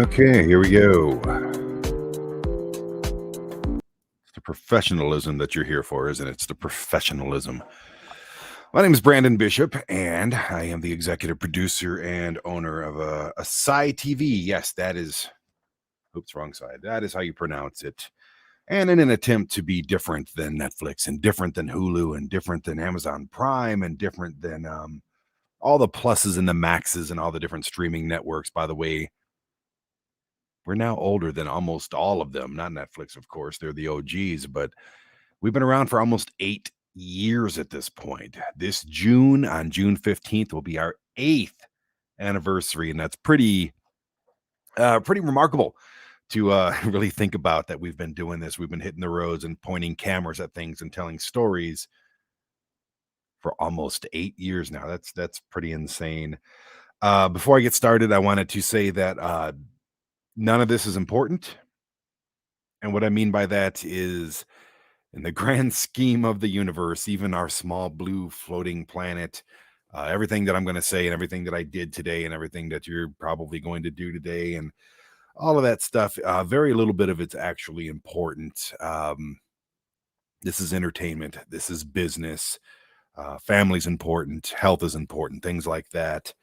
Okay, here we go. It's the professionalism that you're here for, isn't it? It's the professionalism. My name is Brandon Bishop, and I am the executive producer and owner of Acai TV. Yes, that is, oops, wrong side. That is how you pronounce it. And in an attempt to be different than Netflix and different than Hulu and different than Amazon Prime and different than all the pluses and the maxes and all the different streaming networks. By the way, we're now older than almost all of them. Not Netflix, of course. They're the OGs, but we've been around for almost 8 years at this point. This June, on June 15th, will be our 8th anniversary, and that's pretty remarkable to really think about that we've been doing this. We've been hitting the roads and pointing cameras at things and telling stories for almost 8 years now. That's pretty insane. Before I get started, I wanted to say that none of this is important. And what I mean by that is, in the grand scheme of the universe, even our small blue floating planet, everything that I'm going to say and everything that I did today and everything that you're probably going to do today and all of that stuff, very little bit of it's actually important. This is entertainment. This is business. Family's important. Health is important. Things like that.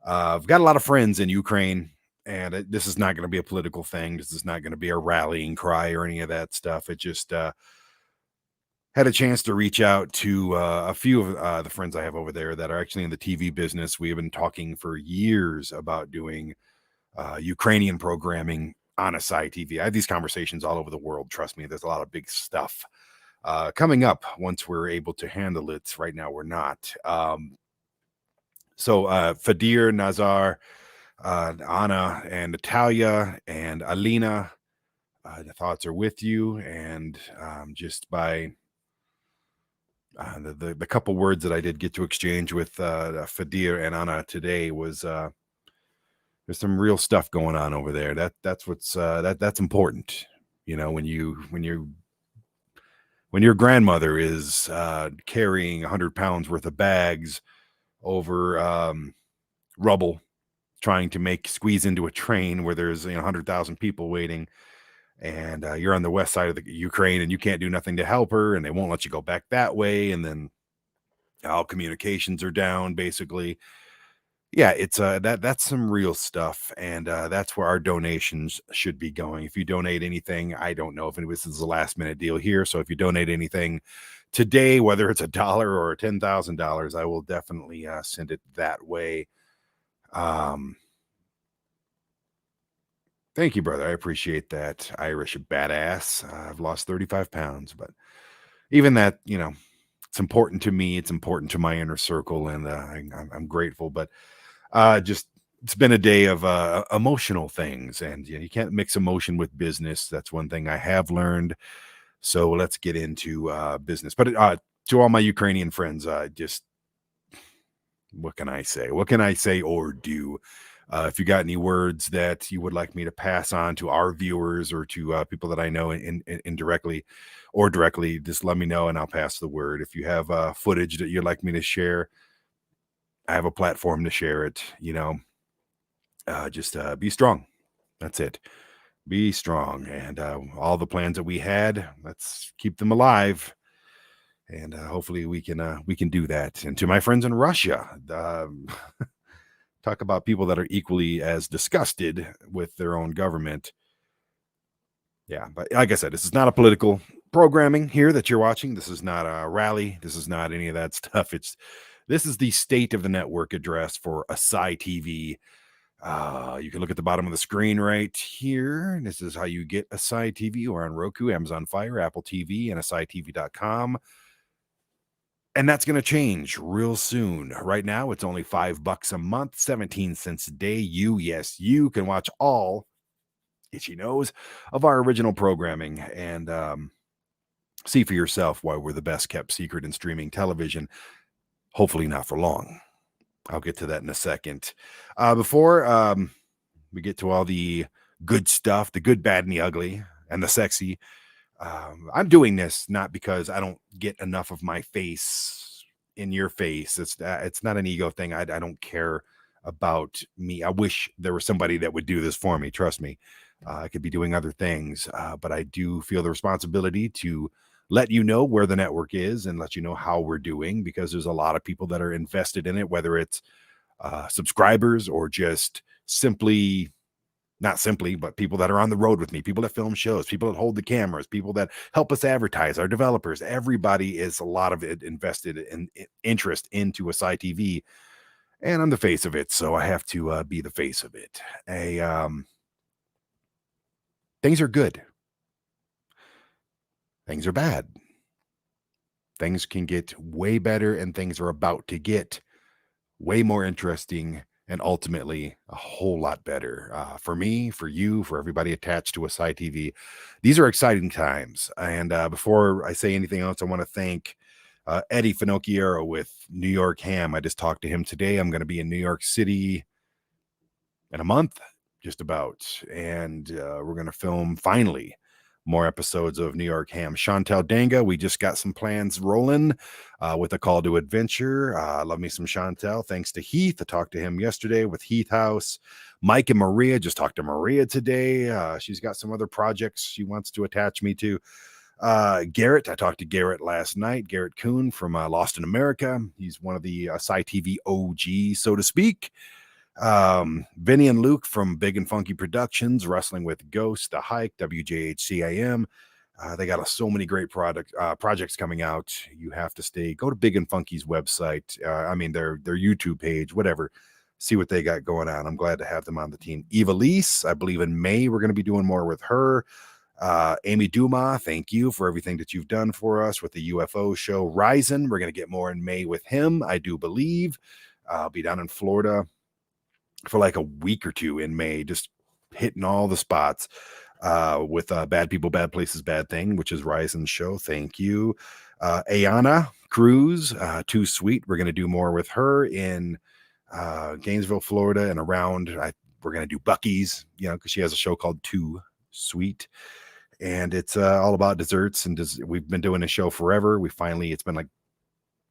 I've got a lot of friends in Ukraine, and this is not going to be a political thing. This is not going to be a rallying cry or any of that stuff. It just had a chance to reach out to a few of the friends I have over there that are actually in the TV business. We have been talking for years about doing Ukrainian programming on ASY TV. I have these conversations all over the world. Trust me, there's a lot of big stuff coming up once we're able to handle it. Right now, we're not. So Fadir, Nazar, Anna, and Natalia, and Alina, the thoughts are with you. And just by the couple words that I did get to exchange with Fadir and Anna today was there's some real stuff going on over there. That's what's that's important. You know, when your grandmother is carrying 100 pounds worth of bags over rubble, trying to squeeze into a train where there's 100,000 people waiting, and you're on the west side of the Ukraine and you can't do nothing to help her, and they won't let you go back that way, and then all communications are down basically. Yeah, it's that's some real stuff, and that's where our donations should be going. If you donate anything, I don't know if this is a last minute deal here, so if you donate anything today, whether it's $1 or $10,000, I will definitely send it that way. Thank you, brother. I appreciate that. Irish badass. I've lost 35 pounds, but even that, it's important to me. It's important to my inner circle, and I'm grateful. But just it's been a day of emotional things, and you can't mix emotion with business. That's one thing I have learned. So let's get into business. But to all my Ukrainian friends, just what can I say? What can I say or do? If you got any words that you would like me to pass on to our viewers or to people that I know indirectly or directly, just let me know and I'll pass the word. If you have footage that you'd like me to share, I have a platform to share it. Just be strong. That's it. Be strong. And all the plans that we had, let's keep them alive. And hopefully we can do that. And to my friends in Russia, talk about people that are equally as disgusted with their own government. Yeah, but like I said, this is not a political programming here that you're watching. This is not a rally. This is not any of that stuff. This is the state of the network address for ASY TV. You can look at the bottom of the screen right here. This is how you get ASY TV. We're on Roku, Amazon Fire, Apple TV, and ASYTV.com. And that's going to change real soon. Right now, it's only $5 a month, 17 cents a day. You can watch all itchy nose of our original programming and see for yourself why we're the best kept secret in streaming television. Hopefully not for long. I'll get to that in a second. Before we get to all the good stuff, the good, bad, and the ugly, and the sexy, I'm doing this not because I don't get enough of my face in your face. It's not an ego thing. I don't care about me. I wish there was somebody that would do this for me. Trust me, I could be doing other things, but I do feel the responsibility to let you know where the network is and let you know how we're doing, because there's a lot of people that are invested in it, whether it's subscribers or just simply, not simply, but people that are on the road with me, people that film shows, people that hold the cameras, people that help us advertise, our developers. Everybody is a lot of it invested in interest into Acai TV, and I'm the face of it, so I have to be the face of it. Things are good. Things are bad. Things can get way better, and things are about to get way more interesting and ultimately a whole lot better for me, for you, for everybody attached to Acai TV. These are exciting times. And before I say anything else, I want to thank Eddie Finocchiero with New York Ham. I just talked to him today. I'm going to be in New York City in a month, just about. And we're going to film finally more episodes of New York Ham. Chantel Danga, we just got some plans rolling with a call to adventure. Love me some Chantel. Thanks to Heath. I talked to him yesterday with Heath House. Mike and Maria, just talked to Maria today. She's got some other projects she wants to attach me to. Garrett, I talked to Garrett last night. Garrett Kuhn from Lost in America. He's one of the Acai TV OG, so to speak. Vinny and Luke from Big and Funky Productions, Wrestling with Ghost, The Hike, WJHCIM. They got so many great projects coming out. You have to go to Big and Funky's website. Their YouTube page, whatever. See what they got going on. I'm glad to have them on the team. Eva Lise, I believe in May, we're going to be doing more with her. Amy Duma, thank you for everything that you've done for us with the UFO show. Ryzen, we're going to get more in May with him, I do believe. I'll be down in Florida for like a week or two in May, just hitting all the spots with Bad People, Bad Places, Bad Thing, which is Ryzen's show. Thank you. Ayana Cruz, Too Sweet. We're going to do more with her in Gainesville, Florida, and around. We're going to do Bucky's, because she has a show called Too Sweet. And it's all about desserts. And we've been doing a show forever. It's been like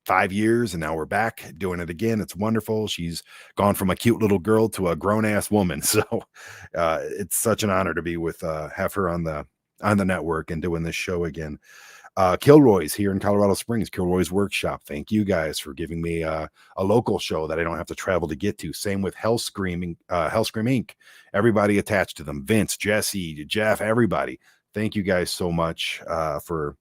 5 years, and now we're back doing it again. It's wonderful. She's gone from a cute little girl to a grown-ass woman. So it's such an honor to be with have her on the network and doing this show again. Kilroy's here in Colorado Springs, Kilroy's Workshop. Thank you guys for giving me a local show that I don't have to travel to get to. Same with Hellscream Inc. Everybody attached to them. Vince, Jesse, Jeff, everybody. Thank you guys so much for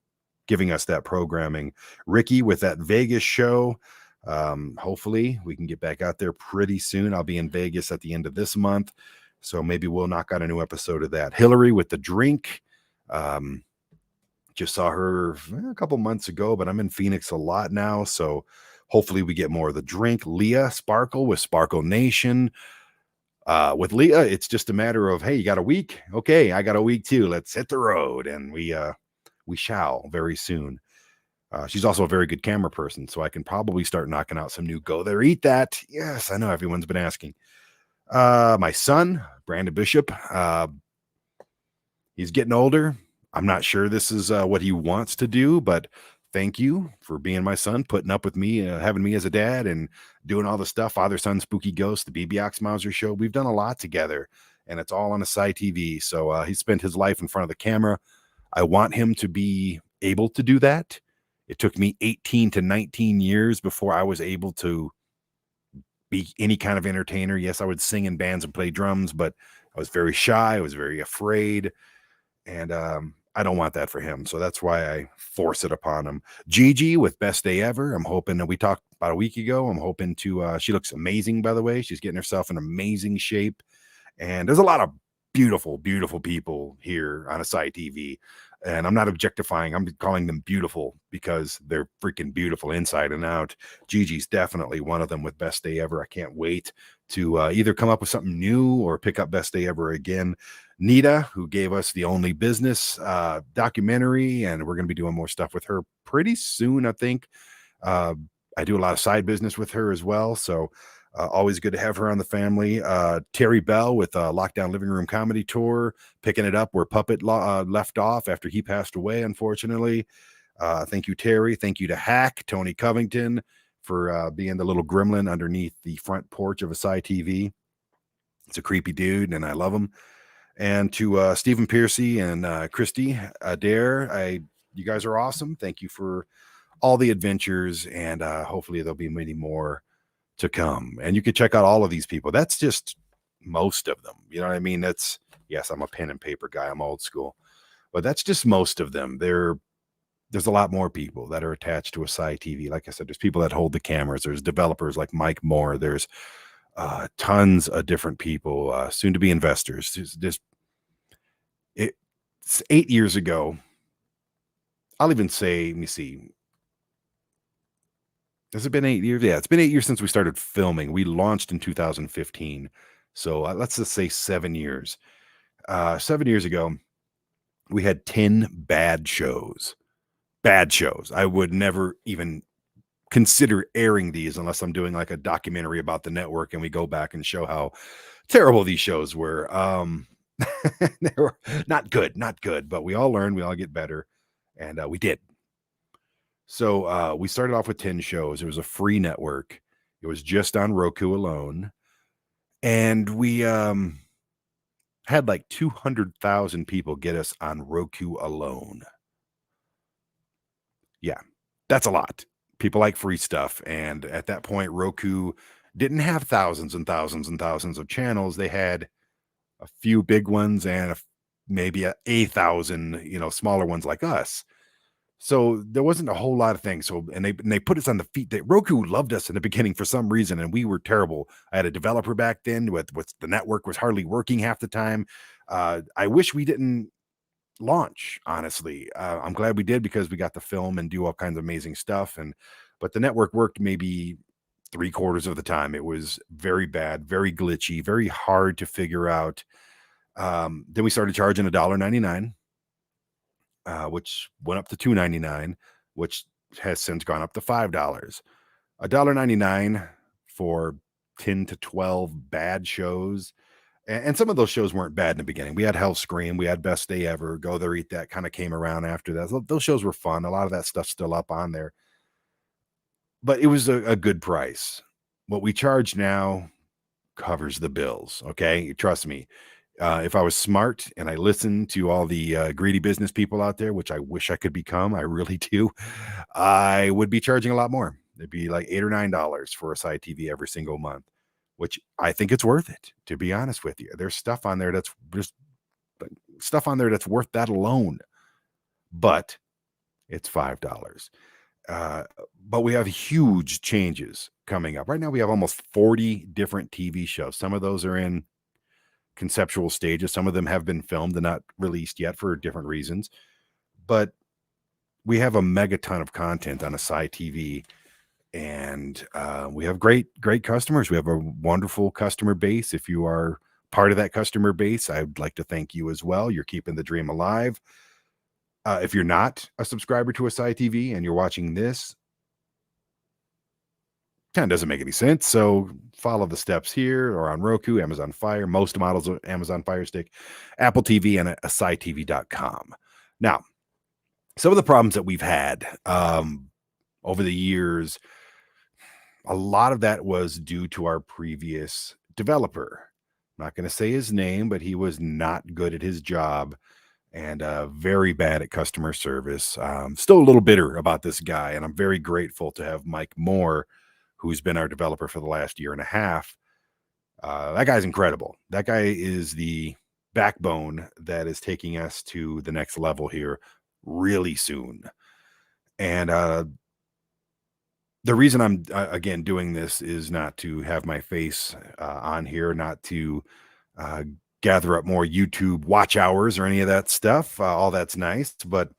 giving us that programming. Ricky with that Vegas show. Hopefully we can get back out there pretty soon. I'll be in Vegas at the end of this month, so maybe we'll knock out a new episode of that. Hillary with the drink. Just saw her a couple months ago, but I'm in Phoenix a lot now, so hopefully we get more of the drink. Leah Sparkle with Sparkle Nation. With Leah, it's just a matter of, hey, you got a week? Okay, I got a week too. Let's hit the road, and we shall very soon. She's also a very good camera person, so I can probably start knocking out some new Go There, Eat That. Yes, I know everyone's been asking. My son, Brandon Bishop, he's getting older. I'm not sure this is what he wants to do, but thank you for being my son, putting up with me, having me as a dad, and doing all the stuff. Father, Son, Spooky Ghost, the BB Oxmauser show. We've done a lot together, and it's all on Acai TV. So he spent his life in front of the camera. I want him to be able to do that. It took me 18 to 19 years before I was able to be any kind of entertainer. Yes, I would sing in bands and play drums, but I was very shy. I was very afraid. And I don't want that for him. So that's why I force it upon him. Gigi with Best Day Ever. I'm hoping that we talked about a week ago. I'm hoping to, she looks amazing, by the way. She's getting herself in amazing shape. And there's a lot of beautiful, beautiful people here on Acai TV. And I'm not objectifying. I'm calling them beautiful because they're freaking beautiful inside and out. Gigi's definitely one of them with Best Day Ever. I can't wait to either come up with something new or pick up Best Day Ever again. Nita, who gave us the Only Business documentary, and we're going to be doing more stuff with her pretty soon, I think. I do a lot of side business with her as well, so always good to have her on the family. Terry Bell with Lockdown Living Room Comedy Tour, picking it up where Puppet left off after he passed away, unfortunately. Thank you, Terry. Thank you to Hack, Tony Covington, for being the little gremlin underneath the front porch of Acai TV. It's a creepy dude, and I love him. And to Stephen Piercy and Christy Adair, you guys are awesome. Thank you for all the adventures, and hopefully there'll be many more to come. And you can check out all of these people. That's just most of them. You know what I mean? Yes, I'm a pen and paper guy. I'm old school, but that's just most of them. There's a lot more people that are attached to Acai TV. Like I said, there's people that hold the cameras. There's developers like Mike Moore. There's tons of different people, soon to be investors. It's 8 years ago. I'll even say, let me see. Has it been 8 years? Yeah, it's been 8 years since we started filming. We launched in 2015. So let's just say 7 years. 7 years ago, we had 10 bad shows. Bad shows. I would never even consider airing these unless I'm doing like a documentary about the network and we go back and show how terrible these shows were. They were not good, but we all learned, we all get better, and we did. So we started off with 10 shows. It was a free network. It was just on Roku alone. And we had like 200,000 people get us on Roku alone. Yeah, that's a lot. People like free stuff. And at that point, Roku didn't have thousands and thousands and thousands of channels. They had a few big ones and maybe a thousand, smaller ones like us. So there wasn't a whole lot of things. So, and they put us on the feet. Roku loved us in the beginning for some reason, and we were terrible. I had a developer back then with the network was hardly working half the time. I wish we didn't launch, honestly. I'm glad we did because we got to film and do all kinds of amazing stuff. But the network worked maybe 3/4 of the time. It was very bad, very glitchy, very hard to figure out. Then we started charging $1.99. Which went up to $2.99, which has since gone up to $5. $1.99 for 10 to 12 bad shows. And some of those shows weren't bad in the beginning. We had Hell Scream, we had Best Day Ever, Go There Eat That kind of came around after that. Those shows were fun. A lot of that stuff's still up on there. But it was a good price. What we charge now covers the bills. Okay. Trust me. If I was smart and I listened to all the greedy business people out there, which I wish I could become, I really do, I would be charging a lot more. It'd be like $8 or $9 for Acai TV every single month, which I think it's worth it, to be honest with you. There's stuff on there that's worth that alone, but it's $5. But we have huge changes coming up. Right now, we have almost 40 different TV shows. Some of those are in conceptual stages. Some of them have been filmed and not released yet for different reasons. But we have a megaton of content on Acai TV, and we have great customers. We have a wonderful customer base. If you are part of that customer base, I'd like to thank you as well. You're keeping the dream alive. If you're not a subscriber to Acai TV and you're watching this, kind of doesn't make any sense. So follow the steps here or on Roku, Amazon Fire, most models of Amazon Fire Stick, Apple TV, and ASYTV.com. Now, some of the problems that we've had over the years, a lot of that was due to our previous developer. I'm not going to say his name, but he was not good at his job and very bad at customer service. Still a little bitter about this guy, and I'm very grateful to have Mike Moore, who's been our developer for the last year and a half. That guy's incredible. That guy is the backbone that is taking us to the next level here really soon. And the reason I'm, again, doing this is not to have my face on here, not to gather up more YouTube watch hours or any of that stuff. All that's nice, but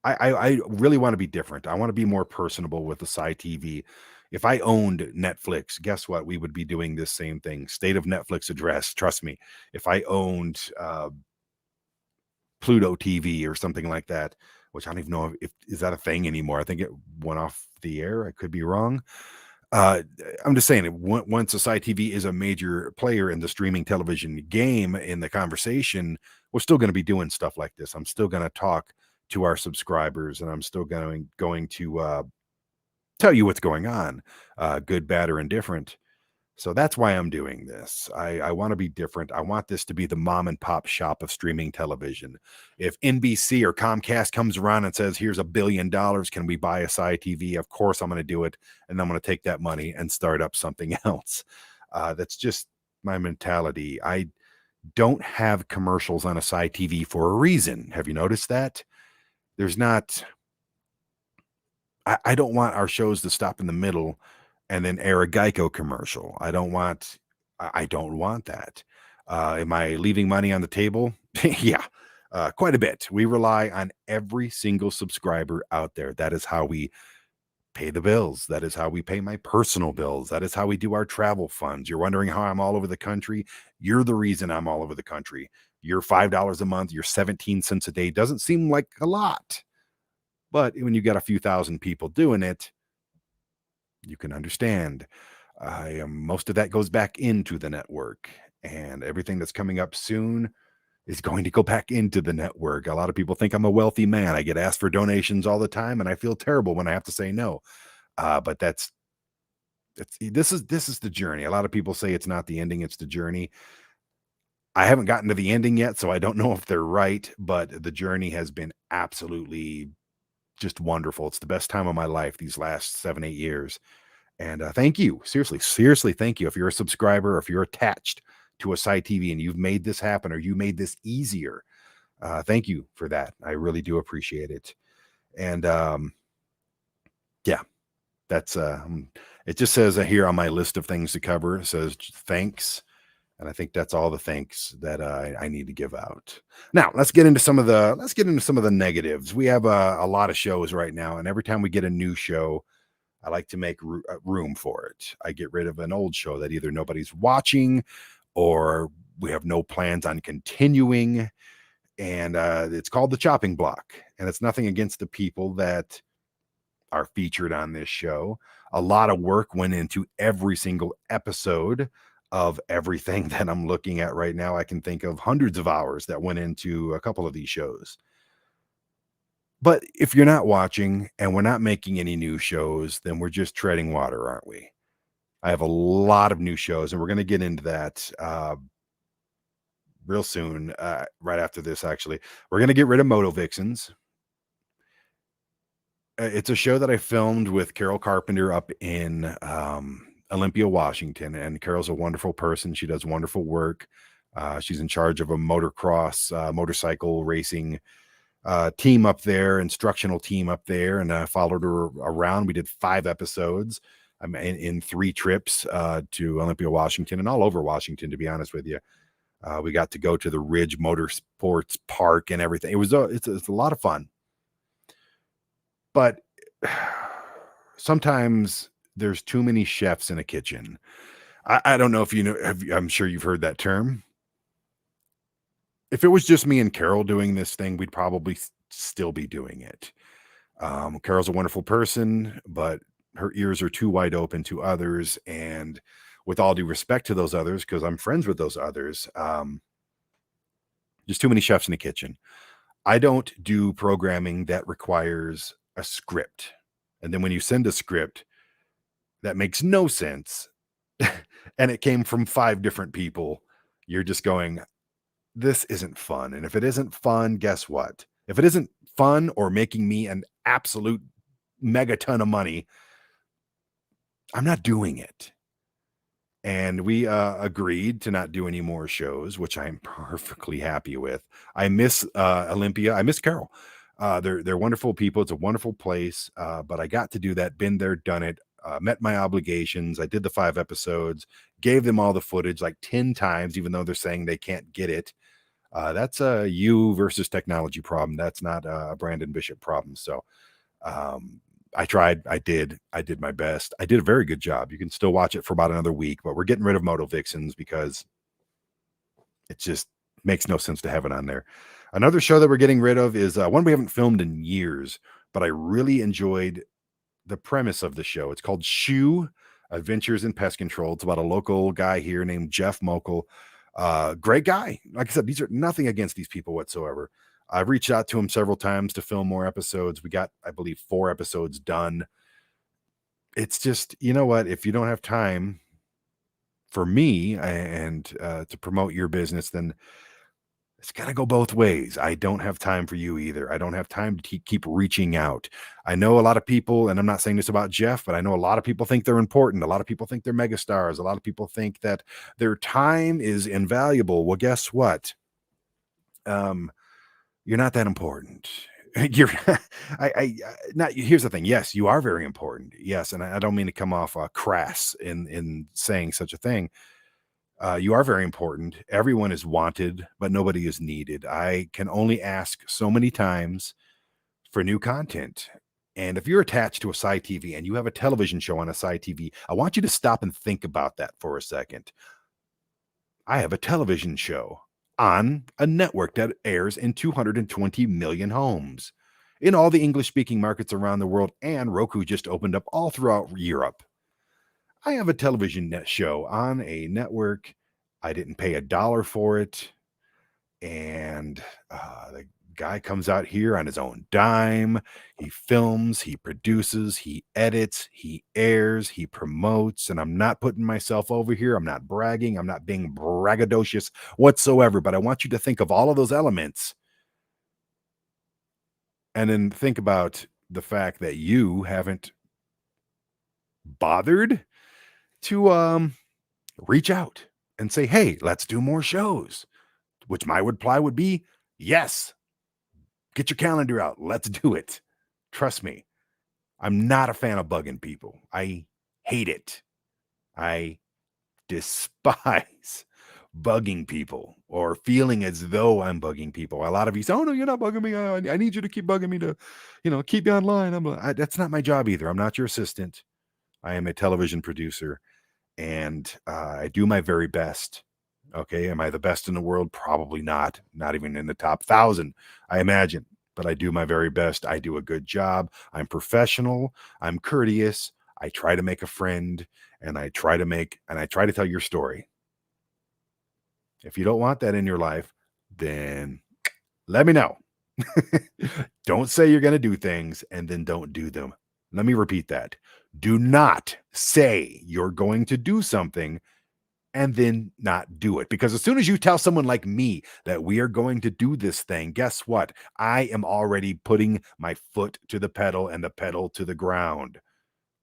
I really want to be different. I want to be more personable with Acai TV. If I owned Netflix, guess what? We would be doing this same thing. State of Netflix address. Trust me. If I owned Pluto TV or something like that, which I don't even know if is that a thing anymore. I think it went off the air. I could be wrong. I'm just saying, once Acai TV is a major player in the streaming television game in the conversation, we're still going to be doing stuff like this. I'm still going to talk to our subscribers, and I'm still going to tell you what's going on, good, bad, or indifferent. So that's why I'm doing this. I want to be different. I want this to be the mom and pop shop of streaming television. If NBC or Comcast comes around and says, here's $1 billion, can we buy Acai TV? Of course, I'm going to do it. And I'm going to take that money and start up something else. That's just my mentality. I don't have commercials on Acai TV for a reason. Have you noticed that? There's not, I don't want our shows to stop in the middle and then air a Geico commercial. I don't want that. Am I leaving money on the table? Yeah, quite a bit. We rely on every single subscriber out there. That is how we pay the bills. That is how we pay my personal bills. That is how we do our travel funds. You're wondering how I'm all over the country. You're the reason I'm all over the country. Your $5 a month, your 17 cents a day doesn't seem like a lot. But when you got a few thousand people doing it, you can understand. Most of that goes back into the network, and everything that's coming up soon is going to go back into the network. A lot of people think I'm a wealthy man. I get asked for donations all the time, and I feel terrible when I have to say no. But this is the journey. A lot of people say it's not the ending; it's the journey. I haven't gotten to the ending yet, so I don't know if they're right. But the journey has been absolutely just wonderful. It's the best time of my life these last 7-8 years. And thank you. Seriously, thank you. If you're a subscriber or if you're attached to Acai TV and you've made this happen or you made this easier, thank you for that. I really do appreciate it. And yeah, that's it just says here on my list of things to cover, it says thanks. And I think that's all the thanks that I need to give out. Now let's get into some of the negatives. We have a lot of shows right now, and every time we get a new show, I like to make room for it. I get rid of an old show that either nobody's watching or we have no plans on continuing. And it's called The Chopping Block. And it's nothing against the people that are featured on this show. A lot of work went into every single episode of everything that I'm looking at right now. I can think of hundreds of hours that went into a couple of these shows. But if you're not watching and we're not making any new shows, then we're just treading water, aren't we? I have a lot of new shows, and we're going to get into that real soon, right after this, actually. We're going to get rid of Moto Vixens. It's a show that I filmed with Carol Carpenter up in Olympia, Washington, and Carol's a wonderful person. She does wonderful work. She's in charge of a motocross, motorcycle racing team up there, instructional team up there, and I followed her around. We did 5 episodes in 3 trips to Olympia, Washington, and all over Washington, to be honest with you. We got to go to the Ridge Motorsports Park and everything. It's a lot of fun. But sometimes there's too many chefs in a kitchen. I don't know if you know, I'm sure you've heard that term. If it was just me and Carol doing this thing, we'd probably still be doing it. Carol's a wonderful person, but her ears are too wide open to others. And with all due respect to those others, because I'm friends with those others, there's too many chefs in the kitchen. I don't do programming that requires a script. And then when you send a script that makes no sense, and it came from 5 different people, you're just going, this isn't fun. And if it isn't fun, guess what? If it isn't fun or making me an absolute megaton of money, I'm not doing it. And we agreed to not do any more shows, which I'm perfectly happy with. I miss Olympia. I miss Carol. They're wonderful people. It's a wonderful place. But I got to do that, been there, done it, met my obligations. I did the 5 episodes, gave them all the footage like 10 times, even though they're saying they can't get it. That's a you versus technology problem. That's not a Brandon Bishop problem. So I tried. I did my best. I did a very good job. You can still watch it for about another week, but we're getting rid of Moto Vixens because it just makes no sense to have it on there. Another show that we're getting rid of is one we haven't filmed in years, but I really enjoyed the premise of the show. It's called Shoe Adventures in Pest Control. It's about a local guy here named Jeff Mokel. Great guy. Like I said, these are nothing against these people whatsoever. I've reached out to him several times to film more episodes. We got, I believe, 4 episodes done. it's just, you know what? If you don't have time for me and to promote your business, then it's got to go both ways. I don't have time for you either. I don't have time to keep reaching out. I know a lot of people, and I'm not saying this about Jeff, but I know a lot of people think they're important. A lot of people think they're megastars. A lot of people think that their time is invaluable. Well, guess what? Um, you're not that important. You're, not. Here's the thing. Yes, you are very important. Yes, and I don't mean to come off crass in saying such a thing. You are very important. Everyone is wanted, but nobody is needed. I can only ask so many times for new content. And if you're attached to ASY TV and you have a television show on ASY TV, I want you to stop and think about that for a second. I have a television show on a network that airs in 220 million homes in all the English speaking markets around the world, and Roku just opened up all throughout Europe. I have a television net show on a network. I didn't pay a dollar for it. And the guy comes out here on his own dime. He films, he produces, he edits, he airs, he promotes. And I'm not putting myself over here. I'm not bragging. I'm not being braggadocious whatsoever. But I want you to think of all of those elements and then think about the fact that you haven't bothered to reach out and say, hey, let's do more shows, which my reply would be, yes, get your calendar out. Let's do it. Trust me. I'm not a fan of bugging people. I hate it. I despise bugging people or feeling as though I'm bugging people. A lot of you say, oh, no, you're not bugging me. I need you to keep bugging me to, keep you online. That's not my job either. I'm not your assistant. I am a television producer. And I do my very best. Okay. Am I the best in the world? Probably not. Not even in the top 1,000, I imagine. But I do my very best. I do a good job. I'm professional. I'm courteous. I try to make a friend, and I try to tell your story. If you don't want that in your life, then let me know. Don't say you're going to do things and then don't do them. Let me repeat that. Do not say you're going to do something and then not do it. Because as soon as you tell someone like me that we are going to do this thing, guess what? I am already putting my foot to the pedal and the pedal to the ground.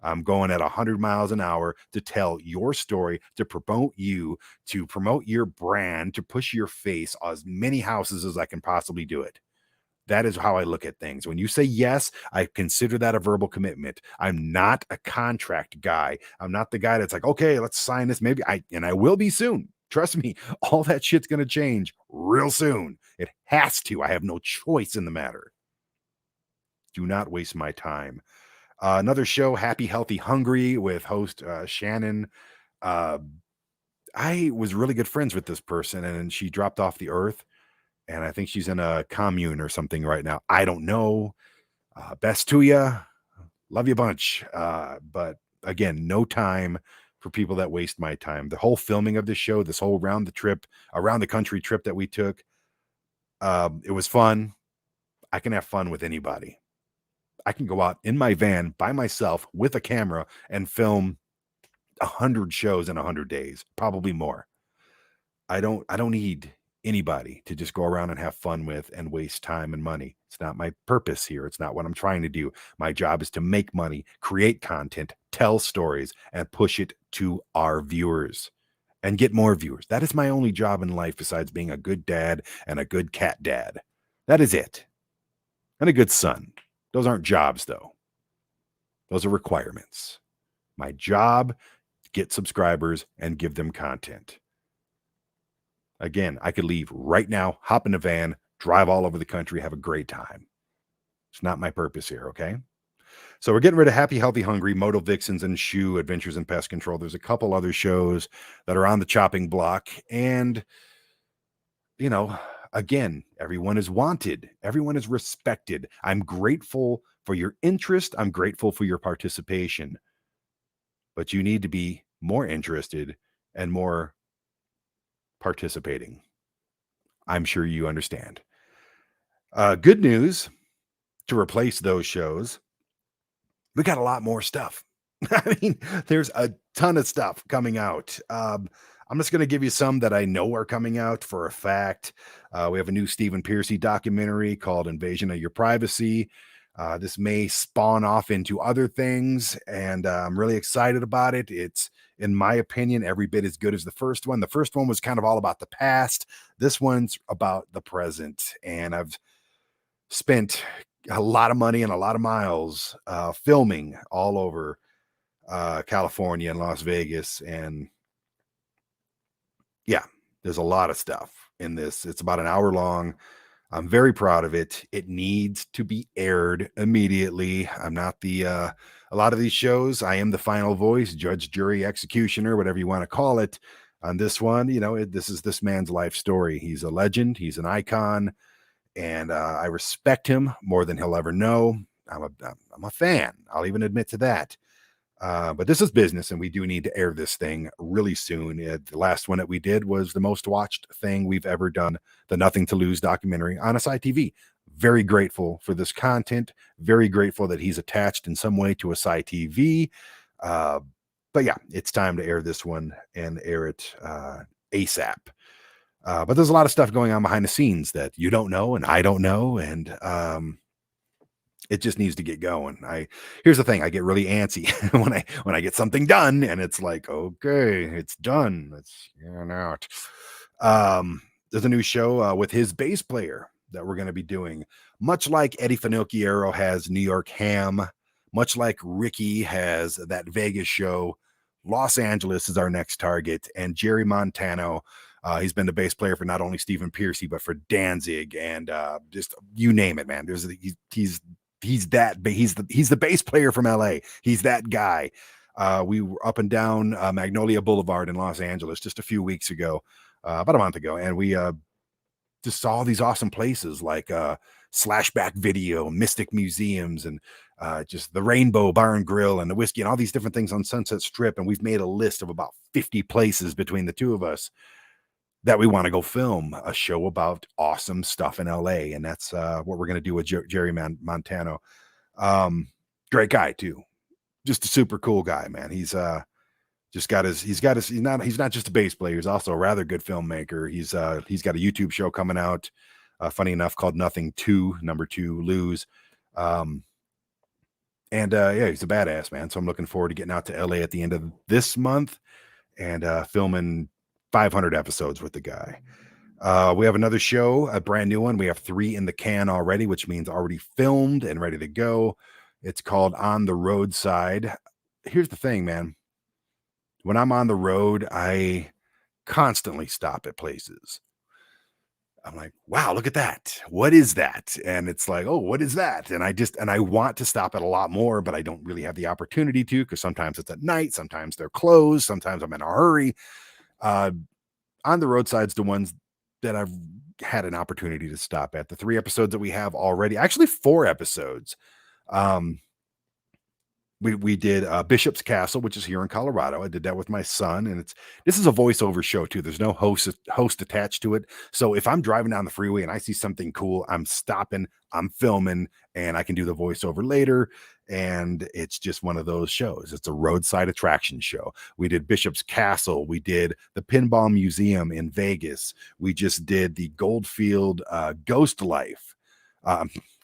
I'm going at 100 miles an hour to tell your story, to promote you, to promote your brand, to push your face as many houses as I can possibly do it. That is how I look at things. When you say yes, I consider that a verbal commitment. I'm not a contract guy. I'm not the guy that's like, okay, let's sign this. Maybe I will be soon. Trust me, all that shit's going to change real soon. It has to. I have no choice in the matter. Do not waste my time. Another show, Happy, Healthy, Hungry, with host Shannon. Uh, I was really good friends with this person, and she dropped off the earth. And I think she's in a commune or something right now. I don't know. Best to you. Love you a bunch. But again, no time for people that waste my time. The whole filming of this show, this whole around the country trip that we took, it was fun. I can have fun with anybody. I can go out in my van by myself with a camera and film 100 shows in 100 days, probably more. I don't need anybody to just go around and have fun with and waste time and money. It's not my purpose here. It's not what I'm trying to do. My job is to make money, create content, tell stories, and push it to our viewers and get more viewers. That is my only job in life besides being a good dad and a good cat dad. That is it. And a good son. Those aren't jobs, though. Those are requirements. My job, get subscribers and give them content. Again, I could leave right now, hop in a van, drive all over the country, have a great time. It's not my purpose here, okay? So we're getting rid of Happy, Healthy, Hungry, Moto Vixens, and Shoe Adventures in Pest Control. There's a couple other shows that are on the chopping block. And, again, everyone is wanted. Everyone is respected. I'm grateful for your interest. I'm grateful for your participation. But you need to be more interested and more participating. I'm sure you understand. Good news, to replace those shows, we got a lot more stuff. I mean, there's a ton of stuff coming out. I'm just going to give you some that I know are coming out for a fact. We have a new Stephen Piercy documentary called Invasion of Your Privacy. This may spawn off into other things, and I'm really excited about it. It's, in my opinion, every bit as good as the first one. The first one was kind of all about the past. This one's about the present, and I've spent a lot of money and a lot of miles filming all over California and Las Vegas. And yeah, there's a lot of stuff in this. It's about an hour long. I'm very proud of it. It needs to be aired immediately. I'm not a lot of these shows, I am the final voice, judge, jury, executioner, whatever you want to call it. On this one, this is this man's life story. He's a legend, he's an icon, and I respect him more than he'll ever know. I'm a fan. I'll even admit to that. But this is business, and we do need to air this thing really soon. The last one that we did was the most watched thing we've ever done, the Nothing to Lose documentary on ASY TV. Very grateful for this content. Very grateful that he's attached in some way to ASY TV. But yeah, it's time to air this one and air it ASAP. But there's a lot of stuff going on behind the scenes that you don't know and I don't know. And it just needs to get going. Here's the thing, I get really antsy when I get something done and it's like, okay, it's done. Let's get out. There's a new show with his bass player that we're going to be doing. Much like Eddie Finocchiaro has New York Ham, much like Ricky has that Vegas show, Los Angeles is our next target. And Jerry Montano, he's been the bass player for not only Stephen Piercy, but for Danzig and just you name it, man. He's the bass player from LA. He's that guy. We were up and down Magnolia Boulevard in Los Angeles just a few weeks ago, about a month ago, and we just saw all these awesome places like Slashback Video, Mystic Museums, and just the Rainbow Bar and Grill and the Whiskey and all these different things on Sunset Strip. And we've made a list of about 50 places between the two of us that we want to go film a show about awesome stuff in LA. And that's what we're going to do with Jerry Montano. Great guy too. Just a super cool guy, man. He's not just a bass player. He's also a rather good filmmaker. He's got a YouTube show coming out, funny enough, called Nothing to Number Two Lose. Yeah, he's a badass, man. So I'm looking forward to getting out to LA at the end of this month and filming 500 episodes with the guy. We have another show, a brand new one. We have 3 in the can already, which means already filmed and ready to go. It's called On the Roadside. Here's the thing, man. When I'm on the road, I constantly stop at places. I'm like, wow, look at that. What is that? And it's like, oh, what is that? And I want to stop at a lot more, but I don't really have the opportunity to, because sometimes it's at night, sometimes they're closed, sometimes I'm in a hurry. On the Roadside's the ones that I've had an opportunity to stop at. The 3 episodes that we have already, actually 4 episodes. We did Bishop's Castle, which is here in Colorado. I did that with my son, and this is a voiceover show too. There's no host attached to it. So if I'm driving down the freeway and I see something cool, I'm stopping, I'm filming, and I can do the voiceover later. And it's just one of those shows. It's a roadside attraction show. We did Bishop's Castle. We did the Pinball Museum in Vegas. We just did the Goldfield Ghost Life.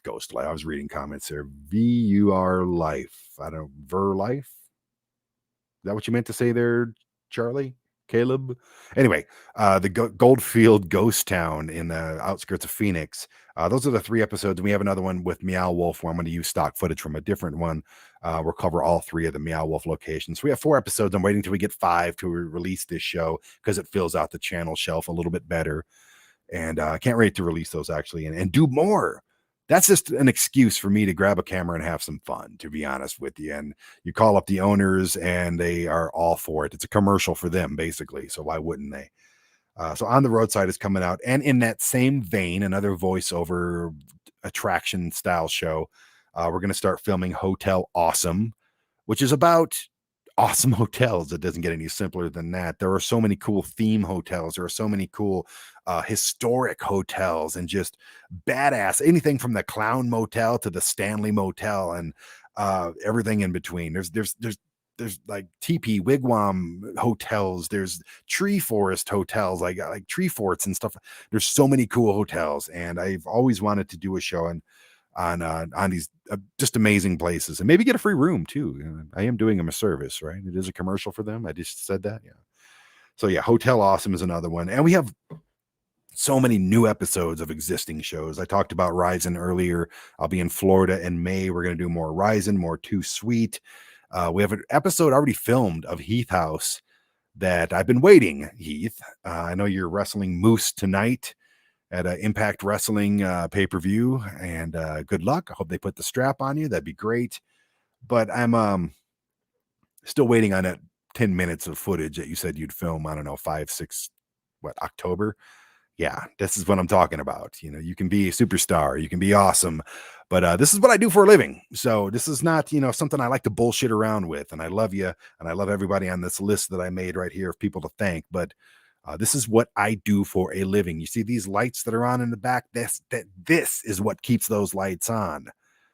Ghost Life. I was reading comments there. VUR Life. I don't Ver Life. Is that what you meant to say there, Charlie? Caleb? Anyway, the Goldfield Ghost Town in the outskirts of Phoenix. Those are the 3 episodes. We have another one with Meow Wolf where I'm going to use stock footage from a different one. We'll cover all 3 of the Meow Wolf locations. We have 4 episodes. I'm waiting till we get 5 to release this show because it fills out the channel shelf a little bit better. And I can't wait to release those actually and do more. That's just an excuse for me to grab a camera and have some fun, to be honest with you. And you call up the owners and they are all for it. It's a commercial for them, basically. So why wouldn't they? So On the Roadside is coming out. And in that same vein, another voiceover attraction style show, we're going to start filming Hotel Awesome, which is about awesome hotels. It doesn't get any simpler than that. There are so many cool theme hotels. There are so many cool historic hotels and just badass, anything from the Clown Motel to the Stanley Motel and everything in between. There's there's like teepee wigwam hotels. There's tree forest hotels, like tree forts and stuff. There's so many cool hotels, and I've always wanted to do a show on these just amazing places, and maybe get a free room too. I am doing them a service, right? It is a commercial for them. I just said that, yeah. So yeah, Hotel Awesome is another one, and we have so many new episodes of existing shows. I talked about Ryzen earlier. I'll be in Florida in May. We're going to do more Ryzen, more Too Sweet. We have an episode already filmed of Heath House that I've been waiting, Heath. I know you're wrestling Moose tonight at Impact Wrestling pay-per-view, and good luck. I hope they put the strap on you. That'd be great. But I'm still waiting on that 10 minutes of footage that you said you'd film, I don't know, 5, 6, October? Yeah, this is what I'm talking about. You know, you can be a superstar, you can be awesome, but this is what I do for a living. So this is not, something I like to bullshit around with. And I love you, and I love everybody on this list that I made right here of people to thank. But this is what I do for a living. You see these lights that are on in the back? This is what keeps those lights on.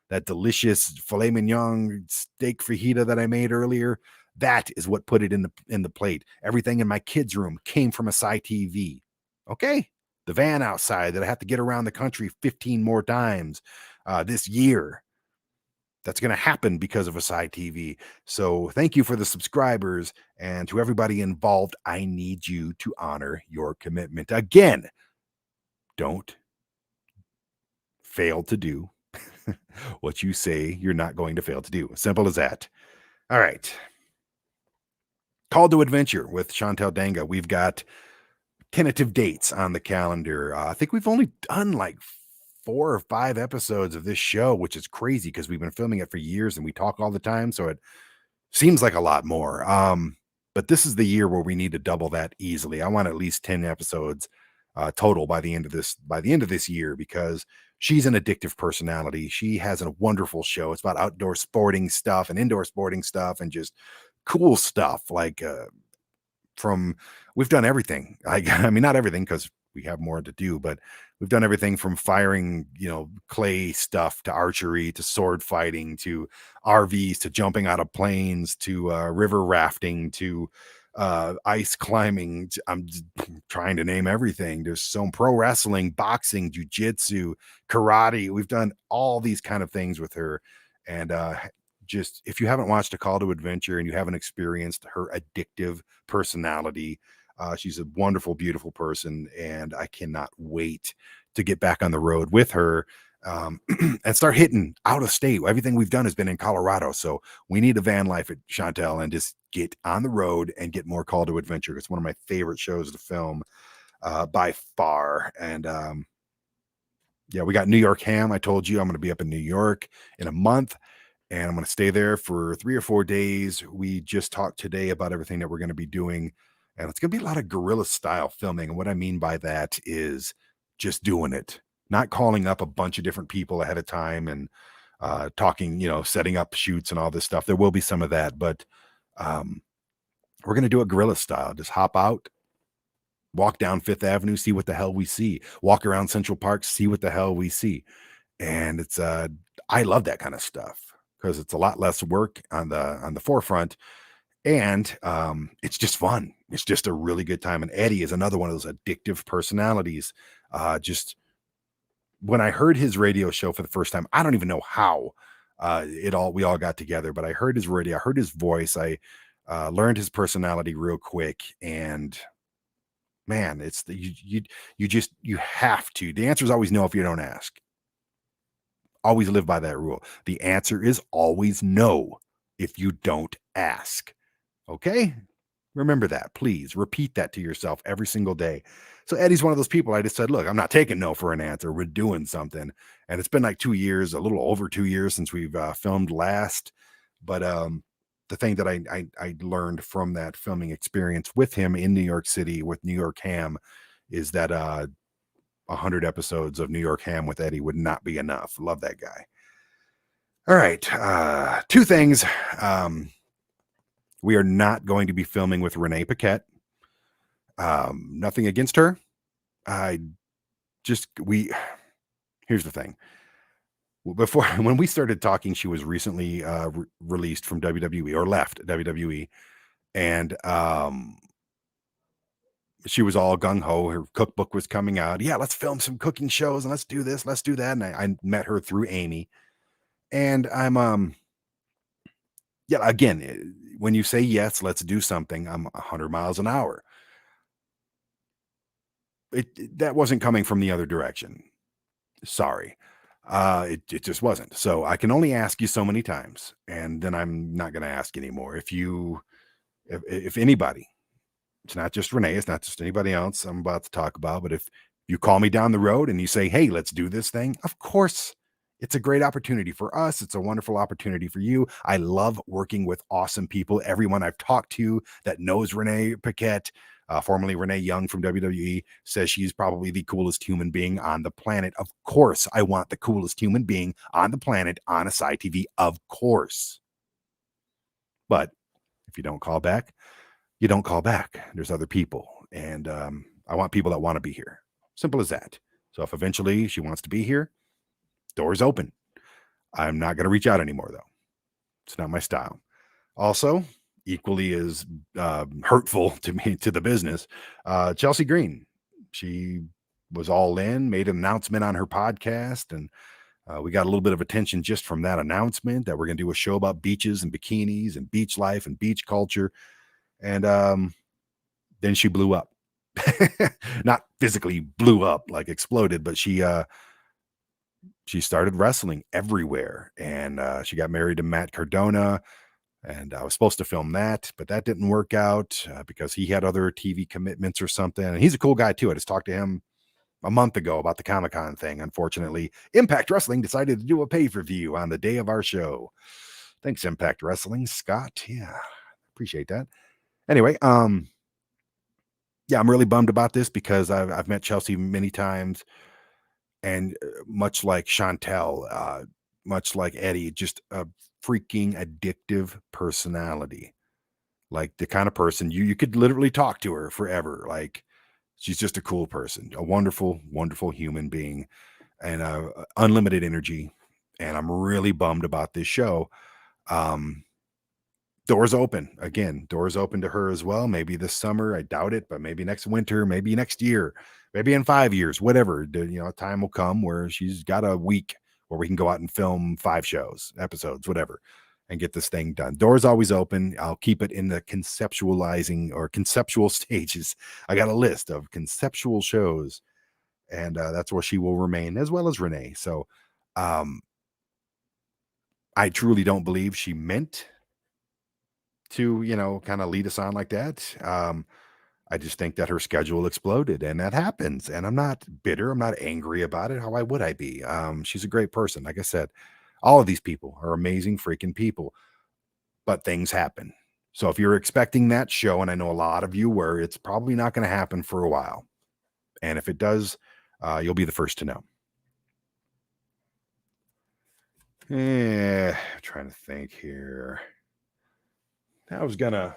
That delicious filet mignon steak fajita that I made earlier, that is what put it in the plate. Everything in my kids' room came from Acai TV. Okay? The van outside that I have to get around the country 15 more times this year. That's going to happen because of Acai TV. So thank you for the subscribers, and to everybody involved, I need you to honor your commitment. Again, don't fail to do what you say you're not going to fail to do. Simple as that. All right. Call to Adventure with Chantel Danga. We've got tentative dates on the calendar. I think we've only done like 4 or 5 episodes of this show, which is crazy because we've been filming it for years and we talk all the time. So it seems like a lot more. But this is the year where we need to double that easily. I want at least 10 episodes total by the end of this year, because she's an addictive personality. She has a wonderful show. It's about outdoor sporting stuff and indoor sporting stuff and just cool stuff. Like we've done everything. I mean, not everything, because we have more to do, but we've done everything from firing, clay stuff, to archery, to sword fighting, to RVs, to jumping out of planes, to river rafting, to ice climbing. I'm trying to name everything. There's some pro wrestling, boxing, jujitsu, karate. We've done all these kind of things with her. And just, if you haven't watched A Call to Adventure and you haven't experienced her addictive personality, she's a wonderful, beautiful person, and I cannot wait to get back on the road with her and start hitting out of state. Everything we've done has been in Colorado, so we need a van life at Chantel and just get on the road and get more Call to Adventure. It's one of my favorite shows to film by far. And yeah, we got New York Ham. I told you I'm going to be up in New York in a month, and I'm going to stay there for 3 or 4 days. We just talked today about everything that we're going to be doing, and it's going to be a lot of guerrilla style filming. And what I mean by that is just doing it, not calling up a bunch of different people ahead of time and talking, setting up shoots and all this stuff. There will be some of that, but we're going to do it guerrilla style. Just hop out, walk down Fifth Avenue, see what the hell we see, walk around Central Park, see what the hell we see. And it's I love that kind of stuff because it's a lot less work on the forefront, and it's just fun. It's just a really good time. And Eddie is another one of those addictive personalities. Just when I heard his radio show for the first time, I don't even know how we all got together, but I heard his radio, I heard his voice, I learned his personality real quick, and man, it's you have to. The answer is always no if you don't ask. Always live by that rule. The answer is always no if you don't ask. Okay? Remember that. Please repeat that to yourself every single day. So Eddie's one of those people. I just said, look, I'm not taking no for an answer. We're doing something. And it's been like 2 years, a little over 2 years since we've filmed last. But the thing that I learned from that filming experience with him in New York City with New York Ham is that 100 episodes of New York Ham with Eddie would not be enough. Love that guy. All right. 2 things. We are not going to be filming with Renee Paquette. Nothing against her. Here's the thing. before when we started talking, she was recently released from WWE or left WWE, and she was all gung ho. Her cookbook was coming out. Yeah, let's film some cooking shows and let's do this, let's do that. And I met her through Amy, and I'm yeah, again, when you say yes, let's do something, I'm 100 miles an hour. That wasn't coming from the other direction. Sorry. It just wasn't. So I can only ask you so many times, and then I'm not going to ask anymore. If anybody, it's not just Renee, it's not just anybody else I'm about to talk about, but if you call me down the road and you say, hey, let's do this thing, of course, it's a great opportunity for us. It's a wonderful opportunity for you. I love working with awesome people. Everyone I've talked to that knows Renee Paquette, formerly Renee Young from WWE, says she's probably the coolest human being on the planet. Of course, I want the coolest human being on the planet on ASY TV. Of course. But if you don't call back, you don't call back. There's other people. And I want people that want to be here. Simple as that. So if eventually she wants to be here, doors open. I'm not going to reach out anymore, though. It's not my style. Also, equally as hurtful to me, to the business, Chelsea Green. She was all in, made an announcement on her podcast, and we got a little bit of attention just from that announcement that we're going to do a show about beaches and bikinis and beach life and beach culture. And then she blew up. Not physically blew up, like exploded, but she started wrestling everywhere. And she got married to Matt Cardona. And I was supposed to film that, but that didn't work out because he had other TV commitments or something. And he's a cool guy too. I just talked to him a month ago about the Comic-Con thing. Unfortunately, Impact Wrestling decided to do a pay-per-view on the day of our show. Thanks, Impact Wrestling, Scott. Yeah, appreciate that. Anyway, yeah, I'm really bummed about this because I've met Chelsea many times, and much like Chantel, much like Eddie, just a freaking addictive personality. Like the kind of person you could literally talk to her forever. Like she's just a cool person, a wonderful, wonderful human being, and unlimited energy. And I'm really bummed about this show. Doors open again, doors open to her as well. Maybe this summer, I doubt it, but maybe next winter, maybe next year, maybe in 5 years, whatever. Time will come where she's got a week where we can go out and film 5 shows, episodes, whatever, and get this thing done. Doors always open. I'll keep it in the conceptualizing or conceptual stages. I got a list of conceptual shows, and that's where she will remain, as well as Renee. So I truly don't believe she meant to, kind of lead us on like that. I just think that her schedule exploded, and that happens. And I'm not bitter. I'm not angry about it. Why would I be? She's a great person. Like I said, all of these people are amazing freaking people, but things happen. So if you're expecting that show, and I know a lot of you were, it's probably not going to happen for a while. And if it does, you'll be the first to know. Trying to think here. I was gonna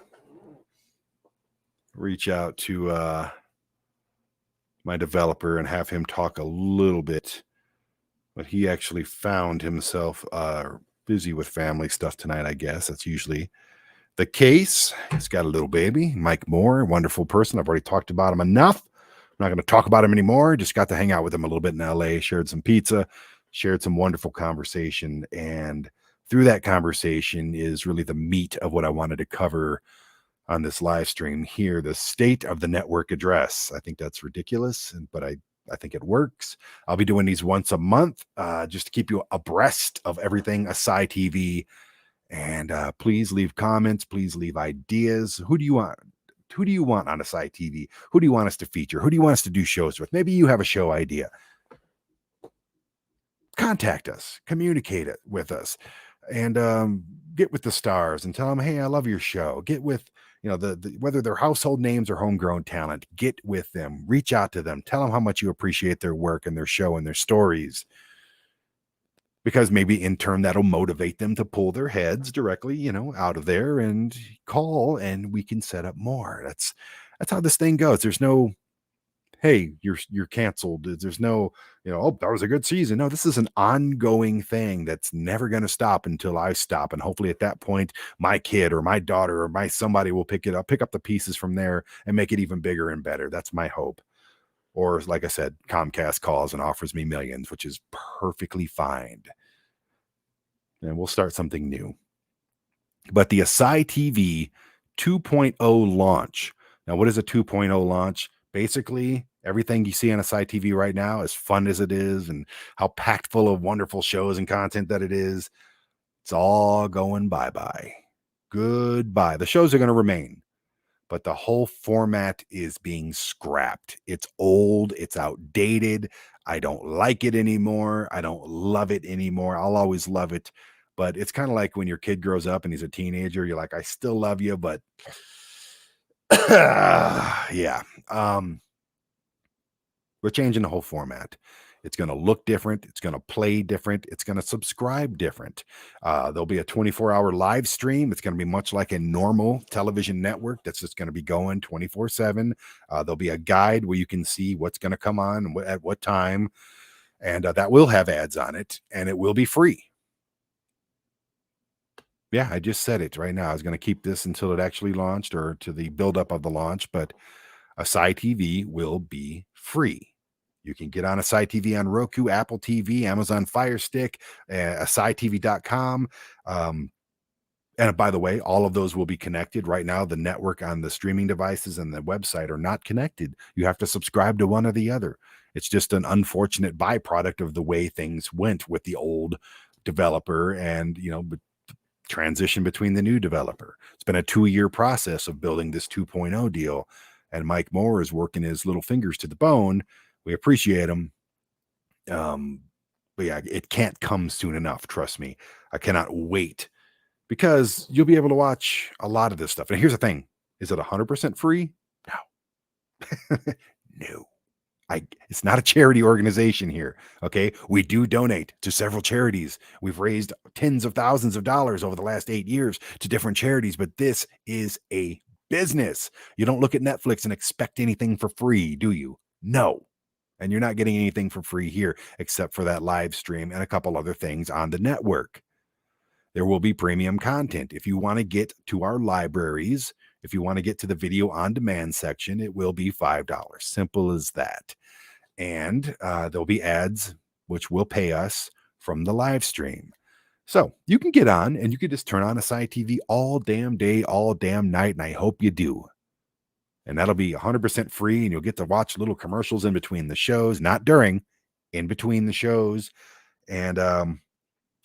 reach out to my developer and have him talk a little bit, but he actually found himself busy with family stuff tonight. I guess that's usually the case. He's got a little baby, Mike Moore, wonderful person. I've already talked about him enough. I'm not going to talk about him anymore. Just got to hang out with him a little bit in LA, shared some pizza, shared some wonderful conversation, and through that conversation is really the meat of what I wanted to cover on this live stream here, the state of the network address. I think that's ridiculous, but I think it works. I'll be doing these once a month just to keep you abreast of everything ASY TV. And please leave comments. Please leave ideas. Who do you want? Who do you want on ASY TV? Who do you want us to feature? Who do you want us to do shows with? Maybe you have a show idea. Contact us. Communicate it with us. And get with the stars and tell them, hey, I love your show. Get with, whether they're household names or homegrown talent, get with them, reach out to them, tell them how much you appreciate their work and their show and their stories. Because maybe in turn, that'll motivate them to pull their heads directly, out of there and call, and we can set up more. That's how this thing goes. There's no hey, you're canceled. There's no, oh, that was a good season. No, this is an ongoing thing that's never going to stop until I stop. And hopefully at that point, my kid or my daughter or my somebody will pick up the pieces from there and make it even bigger and better. That's my hope. Or like I said, Comcast calls and offers me millions, which is perfectly fine. And we'll start something new. But the Acai TV 2.0 launch. Now, what is a 2.0 launch? Basically, everything you see on Acai TV right now, as fun as it is and how packed full of wonderful shows and content that it is, it's all going bye-bye. Goodbye. The shows are going to remain, but the whole format is being scrapped. It's old. It's outdated. I don't like it anymore. I don't love it anymore. I'll always love it. But it's kind of like when your kid grows up and he's a teenager, you're like, I still love you, but yeah. We're changing the whole format. It's going to look different. It's going to play different. It's going to subscribe different. There'll be a 24-hour live stream. It's going to be much like a normal television network that's just going to be going 24/7. There'll be a guide where you can see what's going to come on at what time. And that will have ads on it, and it will be free. Yeah, I just said it right now. I was going to keep this until it actually launched or to the buildup of the launch, but Acai TV will be free. You can get on Acai TV on Roku, Apple TV, Amazon Fire Stick, ASYTV.com. And by the way, all of those will be connected. Right now, the network on the streaming devices and the website are not connected. You have to subscribe to one or the other. It's just an unfortunate byproduct of the way things went with the old developer and, transition between the new developer. It's been a 2-year process of building this 2.0 deal, and Mike Moore is working his little fingers to the bone. We appreciate him. But yeah, it can't come soon enough. Trust me. I cannot wait because you'll be able to watch a lot of this stuff. And here's the thing. Is it 100% free? No. No. It's not a charity organization here. Okay. We do donate to several charities. We've raised tens of thousands of dollars over the last 8 years to different charities, but this is a business. You don't look at Netflix and expect anything for free, do you? No. And you're not getting anything for free here except for that live stream and a couple other things on the network. There will be premium content. If you want to get to our libraries, if you want to get to the video on demand section, it will be $5. Simple as that. And there'll be ads, which will pay us from the live stream. So you can get on and you can just turn on Acai TV all damn day, all damn night. And I hope you do. And that'll be 100% free. And you'll get to watch little commercials in between the shows, not during, in between the shows. And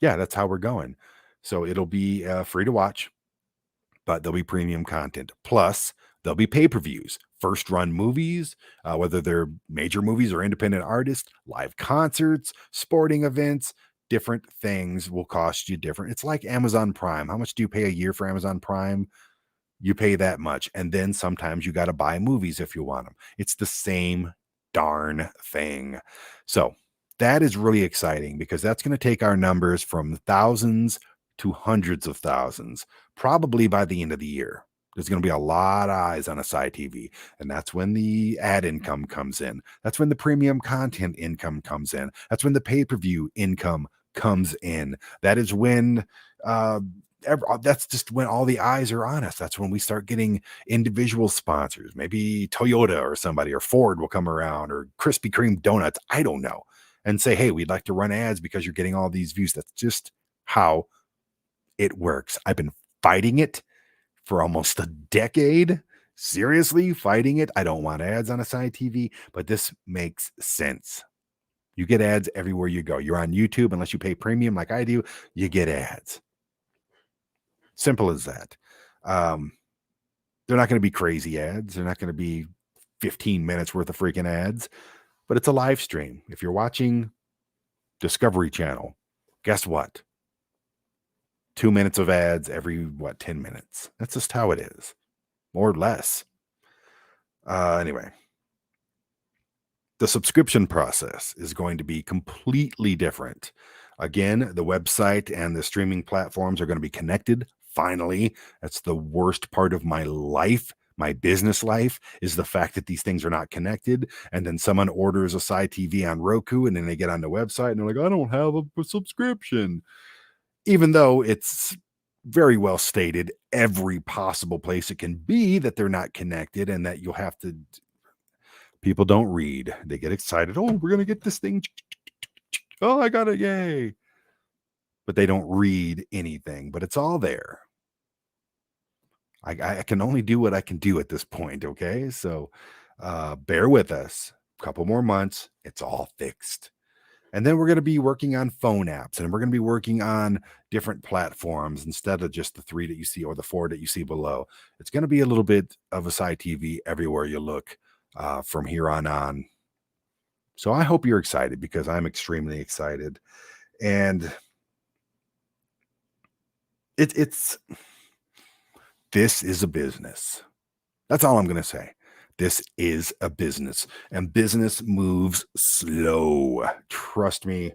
yeah, that's how we're going. So it'll be free to watch, but there'll be premium content. Plus, there'll be pay-per-views, first-run movies, whether they're major movies or independent artists, live concerts, sporting events, different things will cost you different. It's like Amazon Prime. How much do you pay a year for Amazon Prime? You pay that much. And then sometimes you got to buy movies if you want them. It's the same darn thing. So that is really exciting because that's going to take our numbers from thousands to hundreds of thousands, probably by the end of the year. There's going to be a lot of eyes on Acai TV, and that's when the ad income comes in. That's when the premium content income comes in. That's when the pay-per-view income comes in. That is when that's just when all the eyes are on us. That's when we start getting individual sponsors. Maybe Toyota or somebody or Ford will come around, or Krispy Kreme donuts. I don't know, and say, hey, we'd like to run ads because you're getting all these views. That's just how it works. I've been fighting it for almost a decade. Seriously, fighting it. I don't want ads on Acai TV, but this makes sense. You get ads everywhere you go. You're on YouTube, unless you pay premium like I do, you get ads. Simple as that. They're not going to be crazy ads. They're not going to be 15 minutes worth of freaking ads, but it's a live stream. If you're watching Discovery Channel, guess what? 2 minutes of ads every, 10 minutes. That's just how it is, more or less. Anyway, the subscription process is going to be completely different. Again, the website and the streaming platforms are going to be connected. Finally, that's the worst part of my life, My business life is the fact that these things are not connected. And then someone orders a Acai TV on Roku, and then they get on the website and they're like, I don't have a subscription. Even though it's very well stated every possible place it can be that they're not connected and that you'll have to. People don't read. They get excited. Oh, we're going to get this thing. Oh, I got it. Yay. But they don't read anything, but it's all there. I can only do what I can do at this point. Okay. So bear with us. A couple more months. It's all fixed. And then we're going to be working on phone apps, and we're going to be working on different platforms instead of just the 3 that you see or the 4 that you see below. It's going to be a little bit of Acai TV everywhere you look from here on on. So I hope you're excited, because I'm extremely excited. And it's this is a business. That's all I'm going to say. This is a business, and business moves slow. Trust me.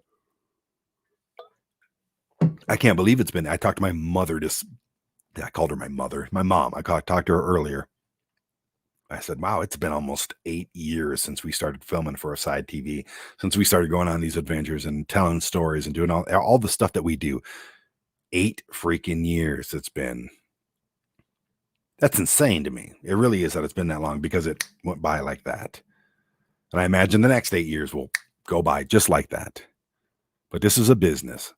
I can't believe it's been. I talked to my mother I called her my mother, my mom. I talked to her earlier. I said, wow, it's been almost 8 years since we started filming for Acai TV, since we started going on these adventures and telling stories and doing all the stuff that we do. 8 freaking years it's been. That's insane to me. It really is that it's been that long, because it went by like that. And I imagine the next 8 years will go by just like that. But this is a business.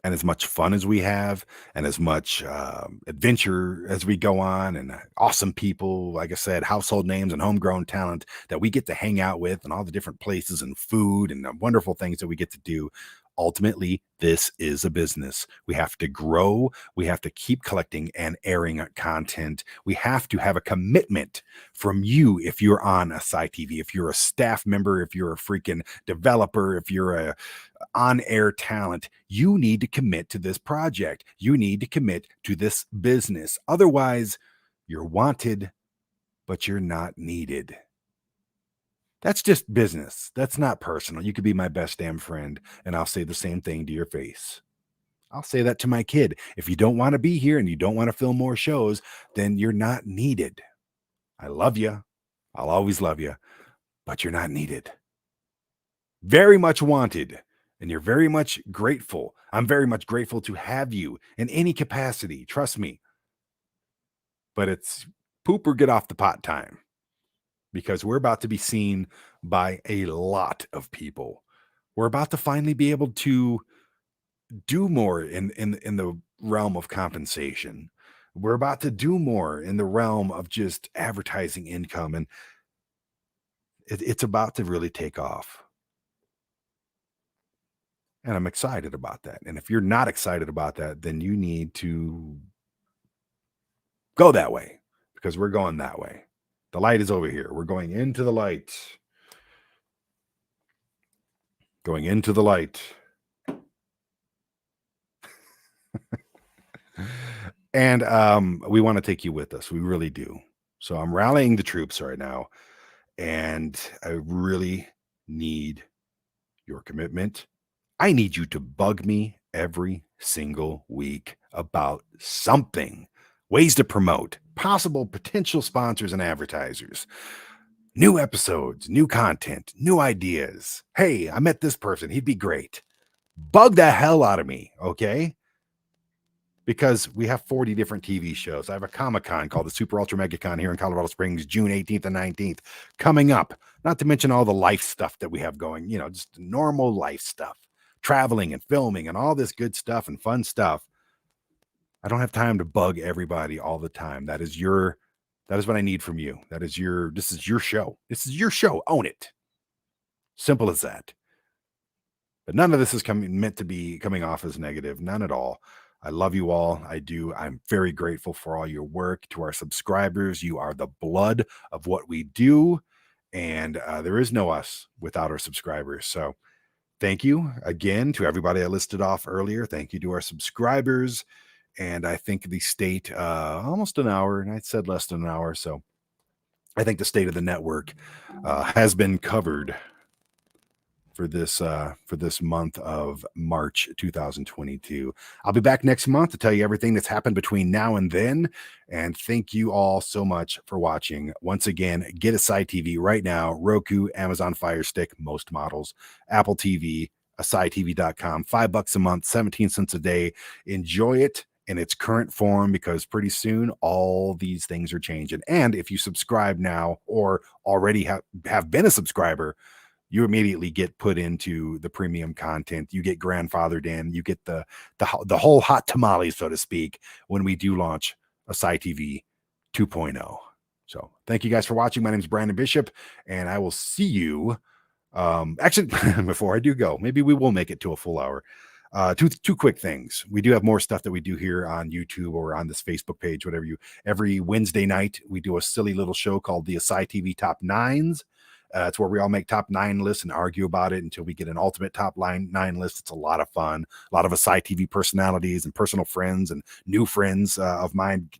And as much fun as we have, and as much adventure as we go on, and awesome people, like I said, household names and homegrown talent that we get to hang out with, and all the different places and food and the wonderful things that we get to do. Ultimately, this is a business. We have to grow. We have to keep collecting and airing content. We have to have a commitment from you if you're on Acai TV, if you're a staff member, if you're a freaking developer, if you're a on-air talent. You need to commit to this project. You need to commit to this business. Otherwise, you're wanted, but you're not needed. That's just business. That's not personal. You could be my best damn friend, and I'll say the same thing to your face. I'll say that to my kid. If you don't want to be here and you don't want to film more shows, then you're not needed. I love you. I'll always love you, but you're not needed. Very much wanted, and you're very much grateful. I'm very much grateful to have you in any capacity. Trust me. But it's poop or get off the pot time, because we're about to be seen by a lot of people. We're about to finally be able to do more in the realm of compensation. We're about to do more in the realm of just advertising income, and it's about to really take off. And I'm excited about that. And if you're not excited about that, then you need to go that way, because we're going that way. The light is over here. We're going into the light. Going into the light. And we want to take you with us. We really do. So I'm rallying the troops right now, and I really need your commitment. I need you to bug me every single week about something, ways to promote, possible potential sponsors and advertisers, new episodes, new content, new ideas. Hey, I met this person. He'd be great. Bug the hell out of me, okay? Because we have 40 different TV shows. I have a Comic-Con called the Super Ultra Mega Con here in Colorado Springs, June 18th and 19th, coming up. Not to mention all the life stuff that we have going, just normal life stuff, traveling and filming and all this good stuff and fun stuff. I don't have time to bug everybody all the time. That is what I need from you. This is your show. This is your show. Own it. Simple as that. But none of this is meant to be coming off as negative. None at all. I love you all. I do. I'm very grateful for all your work. To our subscribers, you are the blood of what we do. And there is no us without our subscribers. So thank you again to everybody I listed off earlier. Thank you to our subscribers. And I think the state, almost an hour, and I said less than an hour. So I think the state of the network has been covered. for this month of March 2022. I'll be back next month to tell you everything that's happened between now and then. And thank you all so much for watching. Once again, get Acai TV right now. Roku, Amazon Fire Stick, most models, Apple TV, ASYTV.com. $5 a month, 17 cents a day. Enjoy it in its current form, because pretty soon all these things are changing. And if you subscribe now or already have been a subscriber, you immediately get put into the premium content. You get grandfathered in. You get the whole hot tamale, so to speak, when we do launch Acai TV 2.0. So thank you guys for watching. My name is Brandon Bishop, and I will see you. Actually, before I do go, maybe we will make it to a full hour. Two quick things. We do have more stuff that we do here on YouTube or on this Facebook page, whatever every Wednesday night, we do a silly little show called the Acai TV Top Nines. It's where we all make top 9 lists and argue about it until we get an ultimate top 9 list. It's a lot of fun. A lot of Acai TV personalities and personal friends and new friends of mine.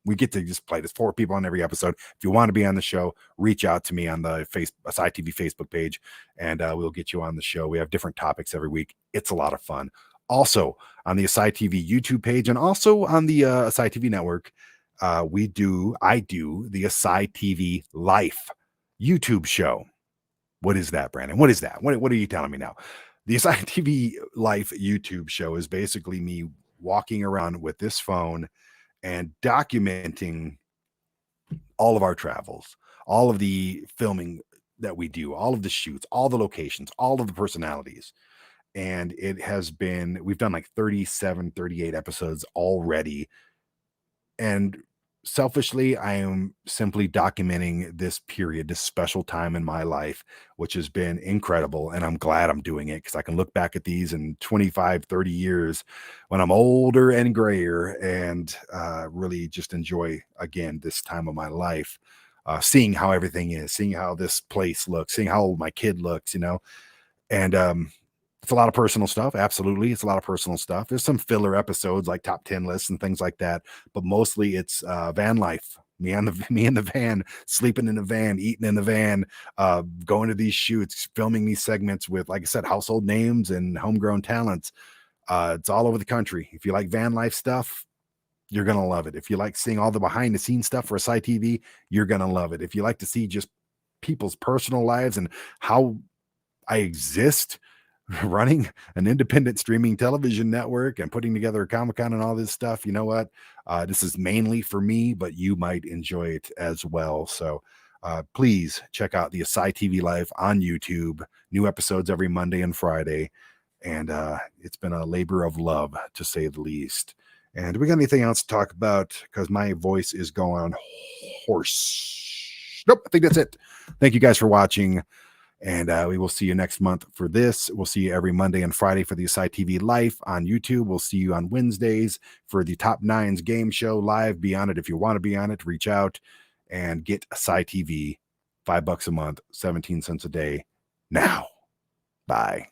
We get to just play. There's 4 people on every episode. If you want to be on the show, reach out to me on the Acai TV Facebook page, and we'll get you on the show. We have different topics every week. It's a lot of fun. Also, on the Acai TV YouTube page and also on the Acai TV network, I do the Acai TV Life YouTube show. What is that, Brandon? What is that? What are you telling me now? The Acai TV Life YouTube show is basically me walking around with this phone and documenting all of our travels, all of the filming that we do, all of the shoots, all the locations, all of the personalities. And we've done like 37, 38 episodes already. And selfishly, I am simply documenting this period, this special time in my life, which has been incredible. And I'm glad I'm doing it, because I can look back at these in 25, 30 years when I'm older and grayer, and really just enjoy, again, this time of my life, seeing how everything is, seeing how this place looks, seeing how old my kid looks, and it's a lot of personal stuff. Absolutely. It's a lot of personal stuff. There's some filler episodes like top 10 lists and things like that, but mostly it's van life. Me in the van, sleeping in the van, eating in the van, going to these shoots, filming these segments with, like I said, household names and homegrown talents. It's all over the country. If you like van life stuff, you're going to love it. If you like seeing all the behind the scenes stuff for Acai TV, you're going to love it. If you like to see just people's personal lives and how I exist running an independent streaming television network and putting together a Comic-Con and all this stuff, you know what? This is mainly for me, but you might enjoy it as well. So please check out the Acai TV Live on YouTube. New episodes every Monday and Friday. And it's been a labor of love, to say the least. And do we got anything else to talk about? Because my voice is going hoarse. Nope, I think that's it. Thank you guys for watching. And we will see you next month for this. We'll see you every Monday and Friday for the Acai TV Life on YouTube. We'll see you on Wednesdays for the Top Nines game show live. Be on it if you want to be on it. Reach out and get Acai TV. $5 a month, 17 cents a day. Now, bye.